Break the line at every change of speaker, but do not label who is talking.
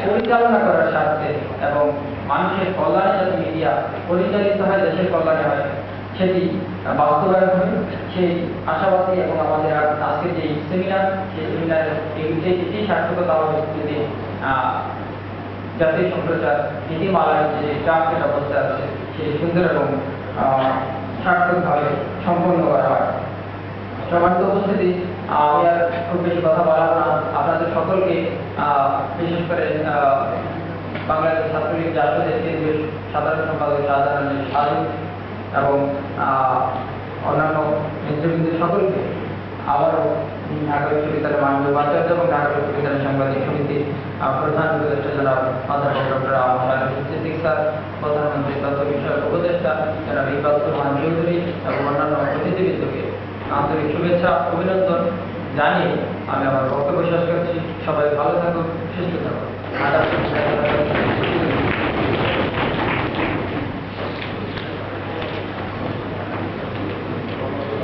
পরিচালনা করার স্বার্থে এবং মানুষের কল্যাণে যাতে মিডিয়া পরিচালিত হয়, দেশের কল্যাণে হয়, সেটি বাস্তবায়ন হবে সেই আশাবাদী। এবং আমাদের আজকের যে সেমিনার, সেই সেমিনারের এটি সার্থকতা হবে যদি জাতীয় সম্প্রচার নীতিমালার যে ড্রাফটের অবস্থা আছে সেই সুন্দর এবং সার্থকভাবে সম্পন্ন করা হয়। সম্মানিত উপস্থিতি, আমি আর খুব বেশি কথা বলাবো না। আপনাদের সকলকে বিশেষ করে বাংলাদেশ ছাত্রলীগ জাতীয় কেন্দ্রীয় সাধারণ সম্পাদক শাহজাহান সাজু এবং অন্যান্য নেতৃবৃন্দ সকলকে আবারও ঢাকা বিশ্ববিদ্যালয়ের মাননীয় উপাচার্য এবং ঢাকা বিশ্ববিদ্যালয় সাংবাদিক সমিতির প্রধান উপদেষ্টা জনাব অধ্যাপক ডক্টর সিদ্দিক স্যার, প্রধানমন্ত্রী তথ্য বিষয়ক উপদেষ্টা জনাব ইকবাল রহমান চৌধুরী এবং অন্যান্য অতিথিবৃন্দকে আন্তরিক শুভেচ্ছা অভিনন্দন জানিয়ে আমি আমার বক্তব্য শেষ করছি। সবাই ভালো থাকুন, সুস্থ থাকুন।